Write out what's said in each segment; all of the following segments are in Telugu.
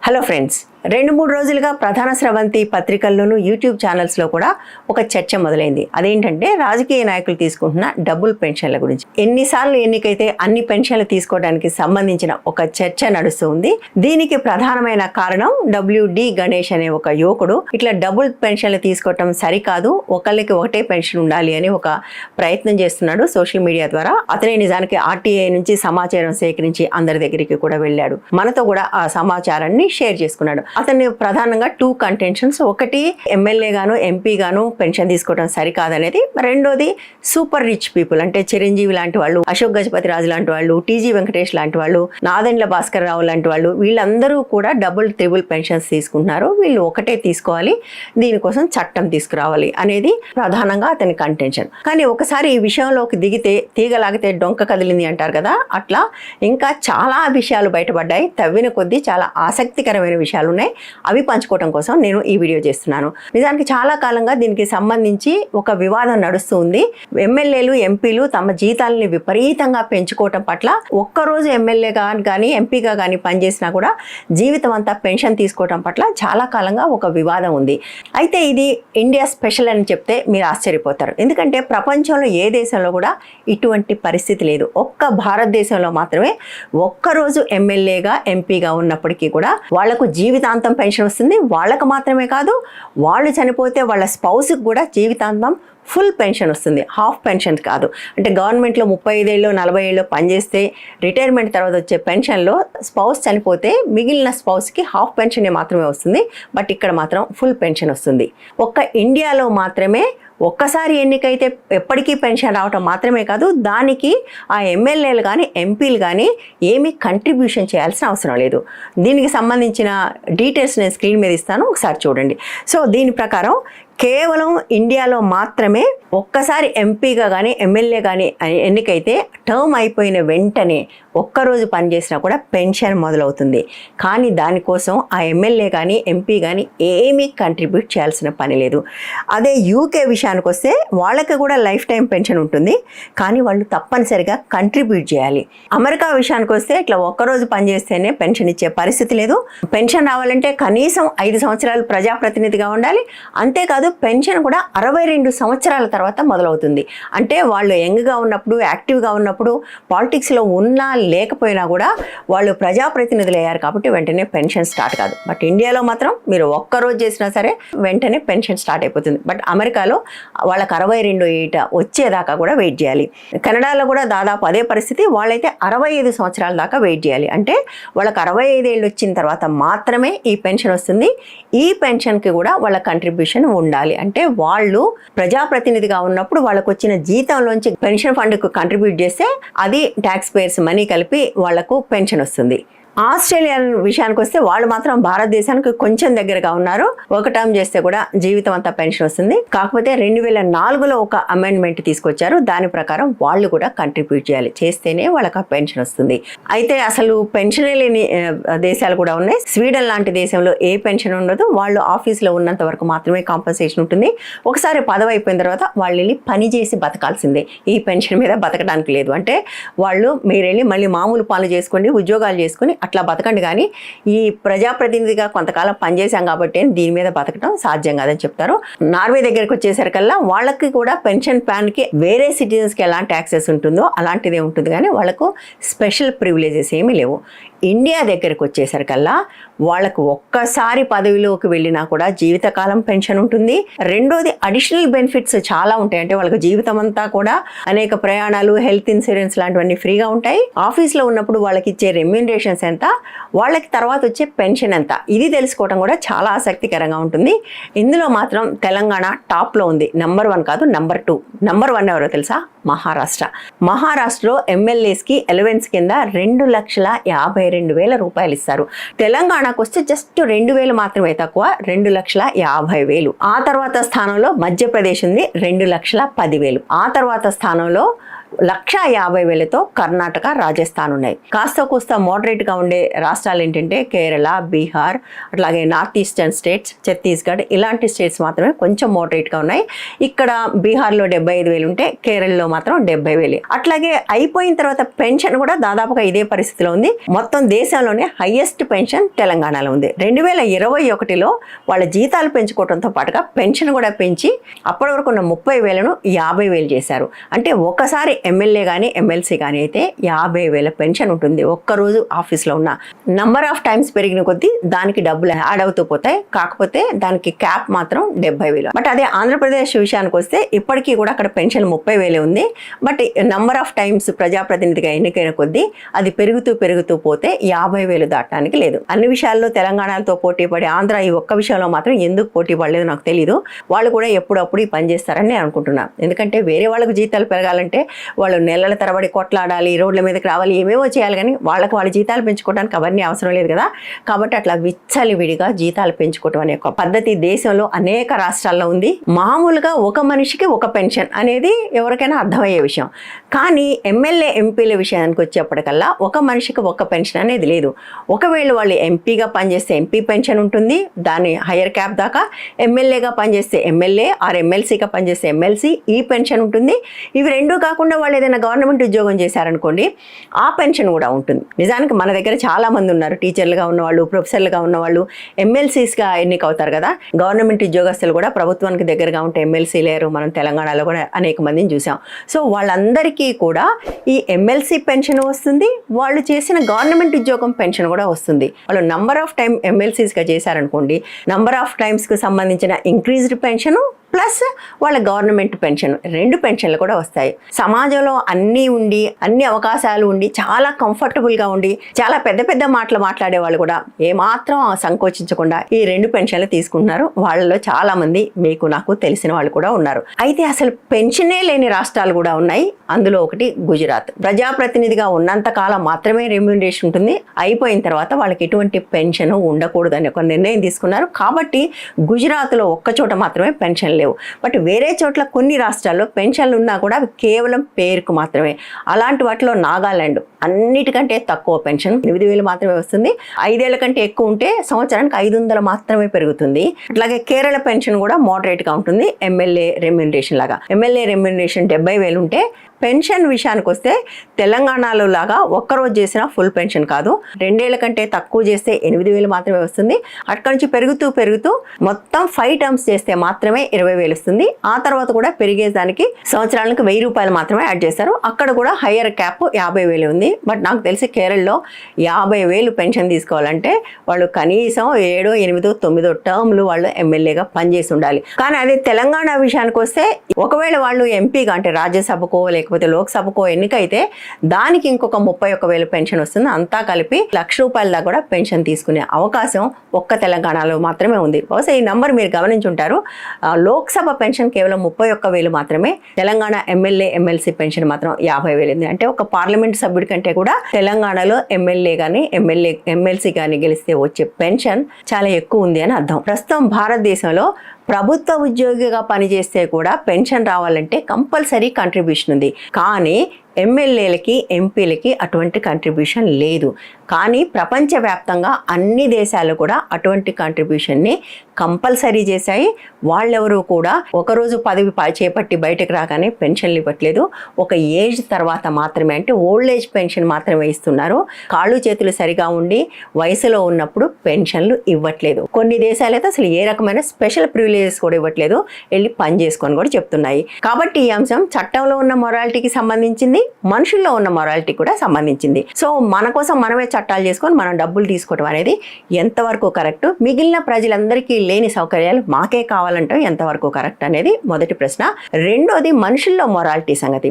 హలో ఫ్రెండ్స్, 2-3 రోజులుగా ప్రధాన స్రవంతి పత్రికల్లోనూ యూట్యూబ్ ఛానల్స్లో కూడా ఒక చర్చ మొదలైంది. అదేంటంటే రాజకీయ నాయకులు తీసుకుంటున్న డబుల్ పెన్షన్ల గురించి. ఎన్నిసార్లు ఎన్నికైతే అన్ని పెన్షన్లు తీసుకోవడానికి సంబంధించిన ఒక చర్చ నడుస్తుంది. దీనికి ప్రధానమైన కారణం WD గణేష్ అనే ఒక యువకుడు ఇట్లా డబుల్ పెన్షన్లు తీసుకోవటం సరికాదు, ఒకళ్ళకి ఒకటే పెన్షన్ ఉండాలి అని ఒక ప్రయత్నం చేస్తున్నాడు సోషల్ మీడియా ద్వారా. అతనే నిజానికి RTI నుంచి సమాచారం సేకరించి అందరి దగ్గరికి కూడా వెళ్ళాడు. మనతో కూడా ఆ సమాచారాన్ని షేర్ చేసుకున్నాడు. అతన్ని ప్రధానంగా 2 కంటెన్షన్స్, ఒకటి ఎమ్మెల్యే గాను ఎంపీ గాను పెన్షన్ తీసుకోవడం సరికాదనేది, రెండోది సూపర్ రిచ్ పీపుల్ అంటే చిరంజీవి లాంటి వాళ్ళు, అశోక్ గజపతి రాజు లాంటి వాళ్ళు, TG వెంకటేష్ లాంటి వాళ్ళు, నాదెండ్ల భాస్కర్ రావు లాంటి వాళ్ళు, వీళ్ళందరూ కూడా డబుల్ ట్రిబుల్ పెన్షన్స్ తీసుకుంటున్నారు. వీళ్ళు ఒకటే తీసుకోవాలి, దీనికోసం చట్టం తీసుకురావాలి అనేది ప్రధానంగా అతని కంటెన్షన్. కానీ ఒకసారి ఈ విషయంలోకి దిగితే తీగలాగితే డొంక కదిలింది అంటారు కదా, అట్లా ఇంకా చాలా విషయాలు బయటపడ్డాయి. తవ్విన కొద్దీ చాలా ఆసక్తికరమైన విషయాలు ఉన్నాయి. అవి పంచుకోవడం కోసం నేను ఈ వీడియో చేస్తున్నాను. నిజానికి చాలా కాలంగా దీనికి సంబంధించి ఒక వివాదం నడుస్తుంది. ఎమ్మెల్యేలు ఎంపీలు తమ జీతాలని విపరీతంగా పెంచుకోవటం పట్ల ఒక్కరోజు ఎమ్మెల్యేగా కానీ ఎంపీగా కానీ పనిచేసినా కూడా జీవితం అంతా పెన్షన్ తీసుకోవటం పట్ల చాలా కాలంగా ఒక వివాదం ఉంది. అయితే ఇది ఇండియా స్పెషల్ అని చెప్తే మీరు ఆశ్చర్యపోతారు. ఎందుకంటే ప్రపంచంలో ఏ దేశంలో కూడా ఇటువంటి పరిస్థితి లేదు. ఒక్క భారతదేశంలో మాత్రమే ఒక్కరోజు ఎమ్మెల్యేగా ఎంపీగా ఉన్నప్పటికీ కూడా వాళ్లకు జీవితాంతం పెన్షన్ వస్తుంది. వాళ్ళకు మాత్రమే కాదు, వాళ్ళు చనిపోతే వాళ్ళ స్పౌస్కి కూడా జీవితాంతం ఫుల్ పెన్షన్ వస్తుంది, హాఫ్ పెన్షన్ కాదు. అంటే గవర్నమెంట్లో 35 ఏళ్ళు 40 ఏళ్ళు పనిచేస్తే రిటైర్మెంట్ తర్వాత వచ్చే పెన్షన్లో స్పౌస్ చనిపోతే మిగిలిన స్పౌస్కి హాఫ్ పెన్షన్ మాత్రమే వస్తుంది. బట్ ఇక్కడ మాత్రం ఫుల్ పెన్షన్ వస్తుంది. ఒక్క ఇండియాలో మాత్రమే ఒక్కసారి ఎన్నికైతే ఎప్పటికీ పెన్షన్ రావటం మాత్రమే కాదు, దానికి ఆ ఎమ్మెల్యేలు కానీ ఎంపీలు కానీ ఏమీ కంట్రిబ్యూషన్ చేయాల్సిన అవసరం లేదు. దీనికి సంబంధించిన డీటెయిల్స్ నేను స్క్రీన్ మీద ఇస్తాను, ఒకసారి చూడండి. సో దీని ప్రకారం కేవలం ఇండియాలో మాత్రమే ఒక్కసారి ఎంపీగా కానీ ఎమ్మెల్యే కానీ ఎన్నికైతే టర్మ్ అయిపోయిన వెంటనే ఒక్కరోజు పనిచేసినా కూడా పెన్షన్ మొదలవుతుంది. కానీ దానికోసం ఆ ఎమ్మెల్యే కానీ ఎంపీ కానీ ఏమీ కంట్రిబ్యూట్ చేయాల్సిన పని లేదు. అదే UK విషయానికి వస్తే వాళ్ళకి కూడా లైఫ్ టైం పెన్షన్ ఉంటుంది, కానీ వాళ్ళు తప్పనిసరిగా కంట్రిబ్యూట్ చేయాలి. అమెరికా విషయానికి వస్తే ఇట్లా ఒక్కరోజు పనిచేస్తేనే పెన్షన్ ఇచ్చే పరిస్థితి లేదు. పెన్షన్ రావాలంటే కనీసం 5 సంవత్సరాలు ప్రజాప్రతినిధిగా ఉండాలి. అంతేకాదు పెన్షన్ కూడా 62 సంవత్సరాల తర్వాత మొదలవుతుంది. అంటే వాళ్ళు యంగ్గా ఉన్నప్పుడు, యాక్టివ్గా ఉన్నప్పుడు, పాలిటిక్స్లో ఉన్నా లేకపోయినా కూడా వాళ్ళు ప్రజాప్రతినిధులు అయ్యారు కాబట్టి వెంటనే పెన్షన్ స్టార్ట్ కాదు. బట్ ఇండియాలో మాత్రం మీరు ఒక్కరోజు చేసినా సరే వెంటనే పెన్షన్ స్టార్ట్ అయిపోతుంది. బట్ అమెరికాలో వాళ్ళకి 62 ఏట వచ్చేదాకా కూడా వెయిట్ చేయాలి. కెనడాలో కూడా దాదాపు అదే పరిస్థితి. వాళ్ళైతే 65 సంవత్సరాల దాకా వెయిట్ చేయాలి. అంటే వాళ్ళకి 65 ఏళ్ళు వచ్చిన తర్వాత మాత్రమే ఈ పెన్షన్ వస్తుంది. ఈ పెన్షన్కి కూడా వాళ్ళ కంట్రిబ్యూషన్ ఉండాలి. అంటే వాళ్ళు ప్రజాప్రతినిధిగా ఉన్నప్పుడు వాళ్ళకు వచ్చిన జీతంలోంచి పెన్షన్ ఫండ్కు కంట్రిబ్యూట్ చేస్తే అది ట్యాక్స్ పేయర్స్ మనీ కలిపి వాళ్లకు పెన్షన్ వస్తుంది. ఆస్ట్రేలియా విషయానికి వస్తే వాళ్ళు మాత్రం భారతదేశానికి కొంచెం దగ్గరగా ఉన్నారు. ఒక టర్మ్ చేస్తే కూడా జీవితం అంతా పెన్షన్ వస్తుంది. కాకపోతే 2004లో ఒక అమెండ్మెంట్ తీసుకొచ్చారు. దాని ప్రకారం వాళ్ళు కూడా కంట్రిబ్యూట్ చేయాలి, చేస్తేనే వాళ్ళకి ఆ పెన్షన్ వస్తుంది. అయితే అసలు పెన్షన్ లేని దేశాలు కూడా ఉన్నాయి. స్వీడన్ లాంటి దేశంలో ఏ పెన్షన్ ఉండదు. వాళ్ళు ఆఫీస్లో ఉన్నంత వరకు మాత్రమే కాంపన్సేషన్ ఉంటుంది. ఒకసారి పదవి అయిపోయిన తర్వాత వాళ్ళు వెళ్ళి పని చేసి బతకాల్సిందే, ఈ పెన్షన్ మీద బతకడానికి లేదు. అంటే వాళ్ళు మీరు వెళ్ళి మళ్ళీ మామూలు పనులు చేసుకోండి, ఉద్యోగాలు చేసుకుని అట్లా బతకండి, కానీ ఈ ప్రజాప్రతినిధిగా కొంతకాలం పనిచేశాం కాబట్టి దీని మీద బతకడం సాధ్యం కాదని చెప్తారు. నార్వే దగ్గరికి వచ్చేసరికల్లా వాళ్ళకి కూడా పెన్షన్ ప్లాన్కి వేరే సిటిజన్స్కి ఎలాంటి యాక్సెస్ ఉంటుందో అలాంటిదే ఉంటుంది, కానీ వాళ్ళకు స్పెషల్ ప్రివిలేజెస్ ఏమీ లేవు. ఇండియా దగ్గరికి వచ్చేసరికల్లా వాళ్ళకు ఒక్కసారి పదవిలోకి వెళ్ళినా కూడా జీవితకాలం పెన్షన్ ఉంటుంది. రెండోది అడిషనల్ బెనిఫిట్స్ చాలా ఉంటాయి. అంటే వాళ్ళకి జీవితం అంతా కూడా అనేక ప్రయాణాలు, హెల్త్ ఇన్సూరెన్స్ లాంటివన్నీ ఫ్రీగా ఉంటాయి. ఆఫీస్లో ఉన్నప్పుడు వాళ్ళకి ఇచ్చే రెమ్యూనరేషన్స్ ఎంత, వాళ్ళకి తర్వాత వచ్చే పెన్షన్ ఎంత, ఇది తెలుసుకోవడం కూడా చాలా ఆసక్తికరంగా ఉంటుంది. ఇందులో మాత్రం తెలంగాణ టాప్లో ఉంది. నెంబర్ 1 కాదు, నెంబర్ 2. నెంబర్ 1 ఎవరో తెలుసా? మహారాష్ట్రలో ఎమ్మెల్యేస్కి ఎలవెన్స్ కింద 2,52,000 రూపాయలు ఇస్తారు. తెలంగాణకు వస్తే జస్ట్ 2,000 మాత్రమే తక్కువ, 2,50,000. ఆ తర్వాత స్థానంలో మధ్యప్రదేశ్ ఉంది, 2,10,000. ఆ తర్వాత స్థానంలో 1,50,000తో కర్ణాటక, రాజస్థాన్ ఉన్నాయి. కాస్త కూస్త మోడరేట్గా ఉండే రాష్ట్రాలు ఏంటంటే కేరళ, బీహార్, అట్లాగే నార్త్ ఈస్టర్న్ స్టేట్స్, ఛత్తీస్గఢ్ ఇలాంటి స్టేట్స్ మాత్రమే కొంచెం మోడరేట్గా ఉన్నాయి. ఇక్కడ బీహార్లో 75,000 ఉంటే కేరళలో మాత్రం 70,000. అట్లాగే అయిపోయిన తర్వాత పెన్షన్ కూడా దాదాపుగా ఇదే పరిస్థితిలో ఉంది. మొత్తం దేశంలోనే హైయెస్ట్ పెన్షన్ తెలంగాణలో ఉంది. 2021లో వాళ్ళ జీతాలు పెంచుకోవడంతో పాటుగా పెన్షన్ కూడా పెంచి అప్పటి వరకు ఉన్న 30,000ను 50,000 చేశారు. అంటే ఒకసారి ఎమ్మెల్యే కానీ ఎమ్మెల్సీ కానీ అయితే 50,000 పెన్షన్ ఉంటుంది. ఒక్కరోజు ఆఫీస్లో ఉన్న నంబర్ ఆఫ్ టైమ్స్ పెరిగిన కొద్దీ దానికి డబ్బులు యాడ్ అవుతూ పోతాయి. కాకపోతే దానికి క్యాప్ మాత్రం 70,000. బట్ అదే ఆంధ్రప్రదేశ్ విషయానికి వస్తే ఇప్పటికీ కూడా అక్కడ పెన్షన్ 30,000 ఉంది. బట్ నంబర్ ఆఫ్ టైమ్స్ ప్రజాప్రతినిధిగా ఎన్నికైన కొద్దీ అది పెరుగుతూ పోతే 50,000 దాటడానికి లేదు. అన్ని విషయాల్లో తెలంగాణతో పోటీ పడి ఆంధ్ర ఈ ఒక్క విషయంలో మాత్రం ఎందుకు పోటీ పడలేదు నాకు తెలియదు. వాళ్ళు కూడా ఎప్పుడప్పుడు ఈ పని చేస్తారని నేను అనుకుంటున్నాను. ఎందుకంటే వేరే వాళ్ళకు జీతాలు పెరగాలంటే వాళ్ళు నెలల తరబడి కొట్లాడాలి, రోడ్ల మీదకి రావాలి, ఏమేమో చేయాలి. కానీ వాళ్ళ జీతాలు పెంచుకోవడానికి అవన్నీ అవసరం లేదు కదా. కాబట్టి అట్లా విచ్చలివిడిగా జీతాలు పెంచుకోవడం అనే ఒక పద్ధతి దేశంలో అనేక రాష్ట్రాల్లో ఉంది. మామూలుగా ఒక మనిషికి ఒక పెన్షన్ అనేది ఎవరికైనా అర్థమయ్యే విషయం. కానీ ఎమ్మెల్యే ఎంపీల విషయానికి వచ్చేప్పటికల్లా ఒక మనిషికి ఒక పెన్షన్ అనేది లేదు. ఒకవేళ వాళ్ళు ఎంపీగా పనిచేస్తే ఎంపీ పెన్షన్ ఉంటుంది, దాని హయ్యర్ క్యాప్ దాకా. ఎమ్మెల్యేగా పనిచేస్తే ఎమ్మెల్యే ఆర్ ఎమ్మెల్సీగా పనిచేస్తే ఎమ్మెల్సీ ఈ పెన్షన్ ఉంటుంది. ఇవి రెండూ కాకుండా వాళ్ళు ఏదైనా గవర్నమెంట్ ఉద్యోగం చేశారనుకోండి ఆ పెన్షన్ కూడా ఉంటుంది. నిజానికి మన దగ్గర చాలా మంది ఉన్నారు, టీచర్లుగా ఉన్నవాళ్ళు, ప్రొఫెసర్లుగా ఉన్నవాళ్ళు ఎమ్మెల్సీస్గా ఎన్నికవుతారు కదా. గవర్నమెంట్ ఉద్యోగస్తులు కూడా ప్రభుత్వానికి దగ్గరగా ఉంటే ఎమ్మెల్సీ లేరు. మనం తెలంగాణలో కూడా అనేక మందిని చూసాం. సో వాళ్ళందరికీ కూడా ఈ ఎమ్మెల్సీ పెన్షన్ వస్తుంది, వాళ్ళు చేసిన గవర్నమెంట్ ఉద్యోగం పెన్షన్ కూడా వస్తుంది. వాళ్ళు నంబర్ ఆఫ్ టైం ఎమ్మెల్సీస్గా చేశారనుకోండి, నంబర్ ఆఫ్ టైమ్స్కి సంబంధించిన ఇంక్రీజ్డ్ పెన్షను ప్లస్ వాళ్ళ గవర్నమెంట్ పెన్షన్, 2 పెన్షన్లు కూడా వస్తాయి. సమాజంలో అన్నీ ఉండి అన్ని అవకాశాలు ఉండి చాలా కంఫర్టబుల్గా ఉండి చాలా పెద్ద పెద్ద మాటలు మాట్లాడే వాళ్ళు కూడా ఏమాత్రం సంకోచించకుండా ఈ 2 పెన్షన్లు తీసుకుంటున్నారు. వాళ్ళలో చాలా మంది మీకు నాకు తెలిసిన వాళ్ళు కూడా ఉన్నారు. అయితే అసలు పెన్షనే లేని రాష్ట్రాలు కూడా ఉన్నాయి. అందులో ఒకటి గుజరాత్. ప్రజాప్రతినిధిగా ఉన్నంత కాలం మాత్రమే రెమ్యూనరేషన్ ఉంటుంది, అయిపోయిన తర్వాత వాళ్ళకి ఎటువంటి పెన్షన్ ఉండకూడదని ఒక నిర్ణయం తీసుకున్నారు. కాబట్టి గుజరాత్లో ఒక్కచోట మాత్రమే పెన్షన్ లేవు. బట్ వేరే చోట్ల కొన్ని రాష్ట్రాల్లో పెన్షన్లు ఉన్నా కూడా అవి కేవలం పేరుకు మాత్రమే. అలాంటి వాటిలో నాగాలాండ్ అన్నిటికంటే తక్కువ పెన్షన్ 8,000 మాత్రమే వస్తుంది. 5 ఏళ్ల కంటే ఎక్కువ ఉంటే సంవత్సరానికి 500 మాత్రమే పెరుగుతుంది. అట్లాగే కేరళ పెన్షన్ కూడా మోడరేట్గా ఉంటుంది, ఎమ్మెల్యే రెమ్యూనరేషన్ లాగా. ఎమ్మెల్యే రెమ్యూనరేషన్ 70,000 ఉంటే పెన్షన్ విషయానికి వస్తే తెలంగాణలో లాగా ఒక్కరోజు చేసిన ఫుల్ పెన్షన్ కాదు. 2 ఏళ్ల కంటే తక్కువ చేస్తే 8,000 మాత్రమే వస్తుంది. అక్కడి నుంచి పెరుగుతూ మొత్తం 5 టర్మ్స్ చేస్తే మాత్రమే 20,000 వస్తుంది. ఆ తర్వాత కూడా పెరిగేదానికి సంవత్సరాలకు 1,000 రూపాయలు మాత్రమే యాడ్ చేస్తారు. అక్కడ కూడా హయ్యర్ క్యాప్ 50,000 ఉంది. బట్ నాకు తెలిసి కేరళలో 50,000 పెన్షన్ తీసుకోవాలంటే వాళ్ళు కనీసం 7, 8, 9 టర్మ్లు వాళ్ళు ఎమ్మెల్యేగా పనిచేసి ఉండాలి. కానీ అదే తెలంగాణ విషయానికి వస్తే ఒకవేళ వాళ్ళు ఎంపీగా అంటే రాజ్యసభకో లేకపోతే లోక్సభకో ఎన్నికైతే దానికి ఇంకొక 31,000 పెన్షన్ వస్తుంది. అంతా కలిపి ₹1,00,000 దాకా కూడా పెన్షన్ తీసుకునే అవకాశం ఒక్క తెలంగాణలో మాత్రమే ఉంది. బహుశా ఈ నంబర్ మీరు గమనించుంటారు. లోక్సభ పెన్షన్ కేవలం 31,000 మాత్రమే. తెలంగాణ ఎమ్మెల్యే ఎమ్మెల్సీ పెన్షన్ మాత్రం 50,000 ఉంది. అంటే ఒక పార్లమెంట్ సభ్యుడి కంటే కూడా తెలంగాణలో ఎమ్మెల్యే కానీ ఎమ్మెల్సీ కానీ గెలిస్తే వచ్చే పెన్షన్ చాలా ఎక్కువ ఉంది అని అర్థం. ప్రస్తుతం భారతదేశంలో ప్రభుత్వ ఉద్యోగిగా పనిచేస్తే కూడా పెన్షన్ రావాలంటే కంపల్సరీ కంట్రిబ్యూషన్ ఉంది. కానీ ఎమ్మెల్యేలకి ఎంపీలకి అటువంటి కంట్రిబ్యూషన్ లేదు. కానీ ప్రపంచవ్యాప్తంగా అన్ని దేశాలు కూడా అటువంటి కంట్రిబ్యూషన్ని కంపల్సరీ చేశాయి. వాళ్ళెవరూ కూడా ఒకరోజు పదవి చేపట్టి బయటకు రాగానే పెన్షన్లు ఇవ్వట్లేదు. ఒక ఏజ్ తర్వాత మాత్రమే, అంటే ఓల్డ్ ఏజ్ పెన్షన్ మాత్రమే ఇస్తున్నారు. కాళ్ళు చేతులు సరిగా ఉండి వయసులో ఉన్నప్పుడు పెన్షన్లు ఇవ్వట్లేదు. కొన్ని దేశాలు అయితే అసలు ఏ రకమైన స్పెషల్ ప్రివిలేజెస్ కూడా ఇవ్వట్లేదు, వెళ్ళి పని చేసుకొని కూడా చెప్తున్నాయి. కాబట్టి ఈ అంశం చట్టంలో ఉన్న మొరాలిటీకి సంబంధించింది, మనుషుల్లో ఉన్న మొరాలిటీ కూడా సంబంధించింది. సో మన కోసం మనమే చట్టాలు చేసుకొని మనం డబ్బులు తీసుకోవడం అనేది ఎంతవరకు కరెక్ట్, మిగిలిన ప్రజలందరికీ లేని సౌకర్యాలు మాకే కావాలంటాం ఎంతవరకు కరెక్ట్ అనేది మొదటి ప్రశ్న. రెండోది మనుషుల్లో మొరాలిటీ సంగతి.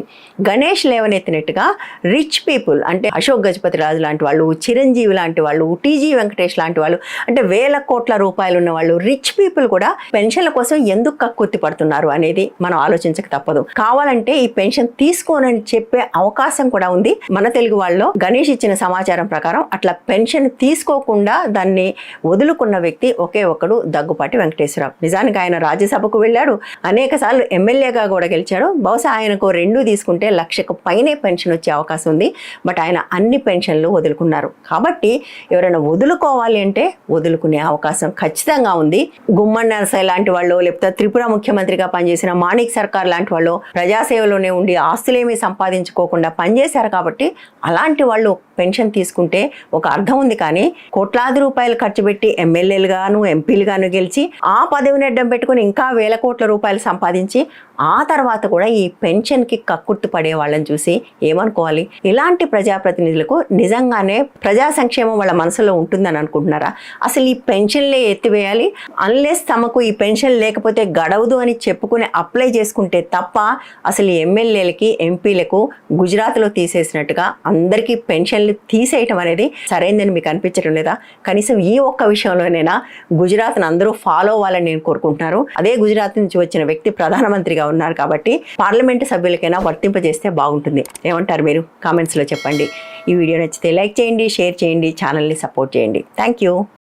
గణేష్ లేవనెత్తినట్టుగా రిచ్ పీపుల్ అంటే అశోక్ గజపతి రాజు లాంటి వాళ్ళు, చిరంజీవి లాంటి వాళ్ళు, టీజీ వెంకటేష్ లాంటి వాళ్ళు, అంటే వేల కోట్ల రూపాయలు ఉన్న వాళ్ళు, రిచ్ పీపుల్ కూడా పెన్షన్ల కోసం ఎందుకు కక్కుర్తి పడుతున్నారు అనేది మనం ఆలోచించక తప్పదు. కావాలంటే ఈ పెన్షన్ తీసుకోనని చెప్పే చెప్పే అవకాశం కూడా ఉంది. మన తెలుగు వాళ్ళలో గణేష్ ఇచ్చిన సమాచారం ప్రకారం అట్లా పెన్షన్ తీసుకోకుండా దాన్ని వదులుకున్న వ్యక్తి ఒకే ఒక్కడు దగ్గుపాటి వెంకటేశ్వరరావు. నిజానికి ఆయన రాజ్యసభకు వెళ్ళాడు, అనేక సార్లు ఎమ్మెల్యేగా కూడా గెలిచాడు. బహుశా ఆయనకు 2 తీసుకుంటే 1,00,000 పైనే పెన్షన్ వచ్చే అవకాశం ఉంది. బట్ ఆయన అన్ని పెన్షన్లు వదులుకున్నారు. కాబట్టి ఎవరైనా వదులుకోవాలి అంటే వదులుకునే అవకాశం ఖచ్చితంగా ఉంది. గుమ్మడి నరసయ్య లాంటి వాళ్ళు, లేకపోతే త్రిపుర ముఖ్యమంత్రిగా పనిచేసిన మాణిక్ సర్కార్ లాంటి వాళ్ళు ప్రజాసేవలోనే ఉండి ఆస్తులేమీ సంపాదించుకోకుండా పనిచేశారు. కాబట్టి అలాంటి వాళ్ళు పెన్షన్ తీసుకుంటే ఒక అర్థం ఉంది. కానీ కోట్లాది రూపాయలు ఖర్చు పెట్టి ఎమ్మెల్యేలుగాను ఎంపీలుగాను గెలిచి ఆ పదవిని అడ్డం పెట్టుకుని ఇంకా 1,000 కోట్ల రూపాయలు సంపాదించి ఆ తర్వాత కూడా ఈ పెన్షన్కి కక్కుర్తి పడే వాళ్ళని చూసి ఏమనుకోవాలి? ఇలాంటి ప్రజాప్రతినిధులకు నిజంగానే ప్రజా సంక్షేమం వాళ్ళ మనసులో ఉంటుందని అనుకుంటున్నారా? అసలు ఈ పెన్షన్లే ఎత్తివేయాలి, అన్లెస్ తమకు ఈ పెన్షన్ లేకపోతే గడవదు అని చెప్పుకుని అప్లై చేసుకుంటే తప్ప అసలు ఈ ఎమ్మెల్యేలకి ఎంపీలకు గుజరాత్లో తీసేసినట్టుగా అందరికీ పెన్షన్లు తీసేయటం అనేది సరైందని మీకు అనిపించడం లేదా? కనీసం ఈ ఒక్క విషయంలోనైనా గుజరాత్ను అందరూ ఫాలో అవ్వాలని నేను కోరుకుంటున్నారు. అదే గుజరాత్ నుంచి వచ్చిన వ్యక్తి ప్రధానమంత్రిగా ఉన్నారు కాబట్టి పార్లమెంటు సభ్యులకైనా వర్తింపజేస్తే బాగుంటుంది. ఏమంటారు మీరు? కామెంట్స్లో చెప్పండి. ఈ వీడియో నచ్చితే లైక్ చేయండి, షేర్ చేయండి, ఛానల్ని సపోర్ట్ చేయండి. Thank you.